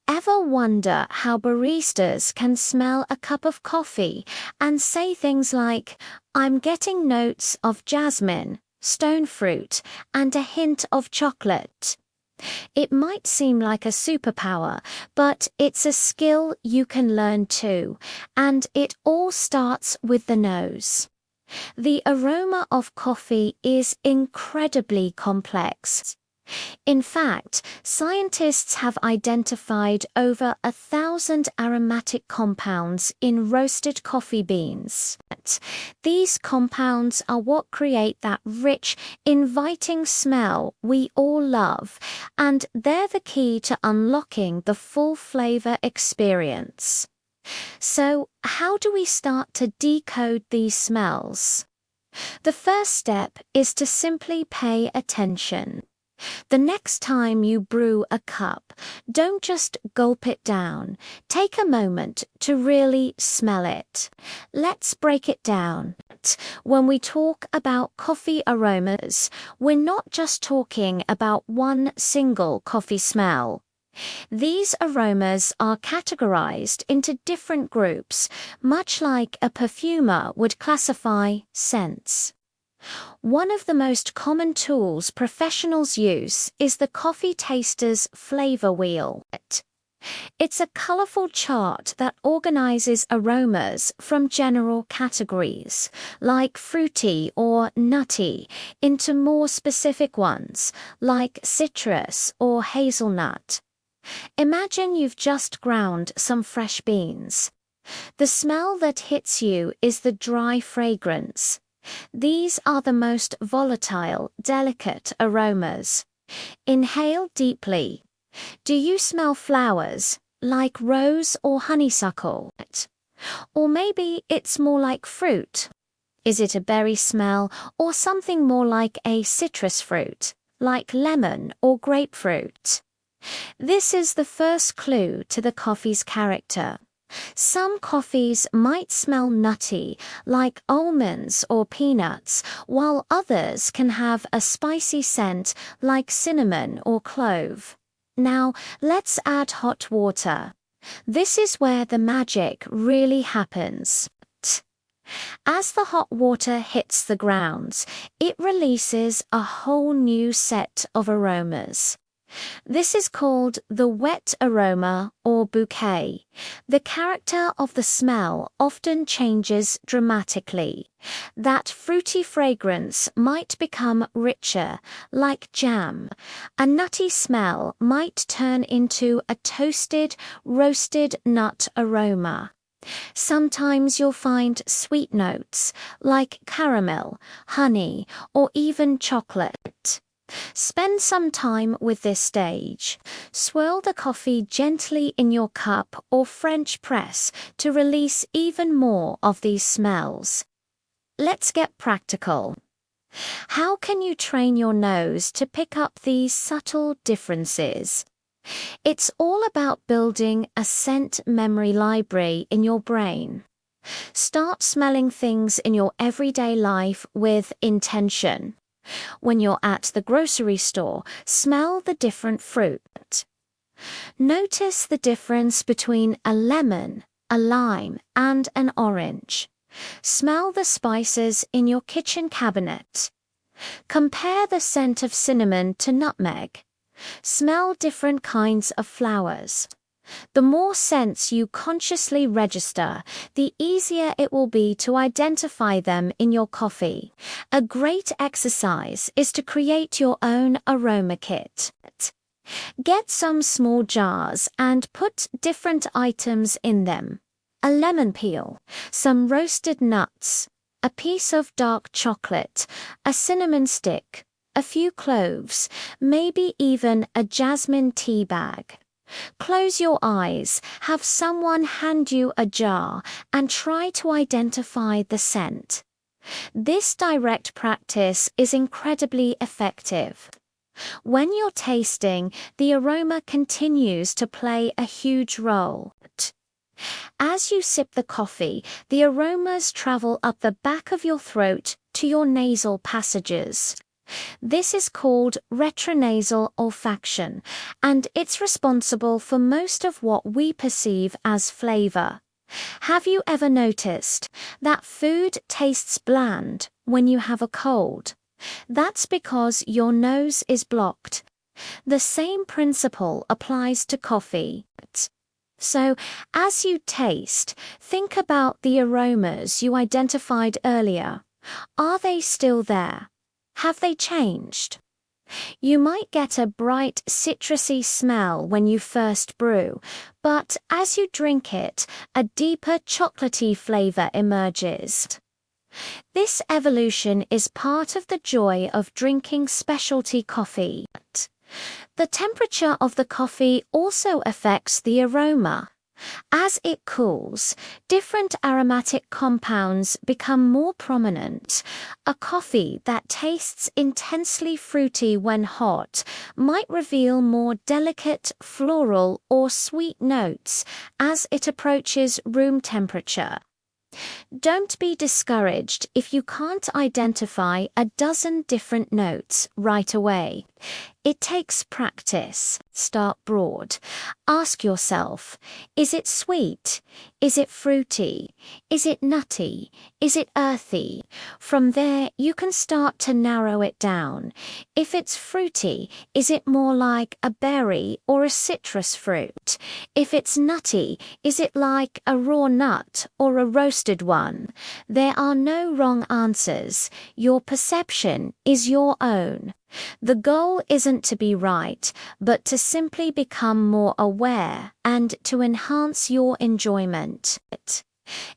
Ever wonder how baristas can smell a cup of coffee and say things like, "I'm getting notes of jasmine, stone fruit, and a hint of chocolate"? It might seem like a superpower, but it's a skill you can learn too, and it all starts with the nose. The aroma of coffee is incredibly complex. In fact, scientists have identified over 1,000 aromatic compounds in roasted coffee beans. These compounds are what create that rich, inviting smell we all love, and they're the key to unlocking the full flavor experience. So, how do we start to decode these smells? The first step is to simply pay attention. The next time you brew a cup, don't just gulp it down. Take a moment to really smell it. Let's break it down. When we talk about coffee aromas, we're not just talking about one single coffee smell. These aromas are categorized into different groups, much like a perfumer would classify scents. One of the most common tools professionals use is the coffee taster's flavor wheel. It's a colorful chart that organizes aromas from general categories, like fruity or nutty, into more specific ones, like citrus or hazelnut. Imagine you've just ground some fresh beans. The smell that hits you is the dry fragrance. These are the most volatile, delicate aromas. Inhale deeply. Do you smell flowers, like rose or honeysuckle? Or maybe it's more like fruit. Is it a berry smell or something more like a citrus fruit, like lemon or grapefruit? This is the first clue to the coffee's character. Some coffees might smell nutty, like almonds or peanuts, while others can have a spicy scent like cinnamon or clove. Now, let's add hot water. This is where the magic really happens. As the hot water hits the grounds, it releases a whole new set of aromas. This is called the wet aroma or bouquet. The character of the smell often changes dramatically. That fruity fragrance might become richer, like jam. A nutty smell might turn into a toasted, roasted nut aroma. Sometimes you'll find sweet notes, like caramel, honey, or even chocolate. Spend some time with this stage. Swirl the coffee gently in your cup or French press to release even more of these smells. Let's get practical. How can you train your nose to pick up these subtle differences? It's all about building a scent memory library in your brain. Start smelling things in your everyday life with intention. When you're at the grocery store, smell the different fruit. Notice the difference between a lemon, a lime, and an orange. Smell the spices in your kitchen cabinet. Compare the scent of cinnamon to nutmeg. Smell different kinds of flowers. The more scents you consciously register, the easier it will be to identify them in your coffee. A great exercise is to create your own aroma kit. Get some small jars and put different items in them. A lemon peel, some roasted nuts, a piece of dark chocolate, a cinnamon stick, a few cloves, maybe even a jasmine tea bag. Close your eyes, have someone hand you a jar, and try to identify the scent. This direct practice is incredibly effective. When you're tasting, the aroma continues to play a huge role. As you sip the coffee, the aromas travel up the back of your throat to your nasal passages. This is called retronasal olfaction, and it's responsible for most of what we perceive as flavor. Have you ever noticed that food tastes bland when you have a cold? That's because your nose is blocked. The same principle applies to coffee. So, as you taste, think about the aromas you identified earlier. Are they still there? Have they changed? You might get a bright citrusy smell when you first brew, but as you drink it, a deeper chocolatey flavor emerges. This evolution is part of the joy of drinking specialty coffee. The temperature of the coffee also affects the aroma. As it cools, different aromatic compounds become more prominent. A coffee that tastes intensely fruity when hot might reveal more delicate, floral, or sweet notes as it approaches room temperature. Don't be discouraged if you can't identify a dozen different notes right away. It takes practice. Start broad. Ask yourself, is it sweet? Is it fruity? Is it nutty? Is it earthy? From there, you can start to narrow it down. If it's fruity, is it more like a berry or a citrus fruit? If it's nutty, is it like a raw nut or a roasted one? There are no wrong answers. Your perception is your own. The goal isn't to be right, but to simply become more aware and to enhance your enjoyment.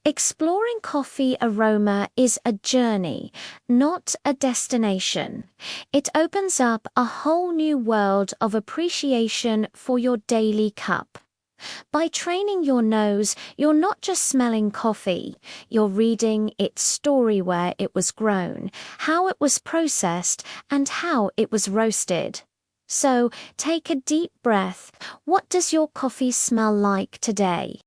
Exploring coffee aroma is a journey, not a destination. It opens up a whole new world of appreciation for your daily cup. By training your nose, you're not just smelling coffee, you're reading its story, where it was grown, how it was processed, and how it was roasted. So, take a deep breath. What does your coffee smell like today?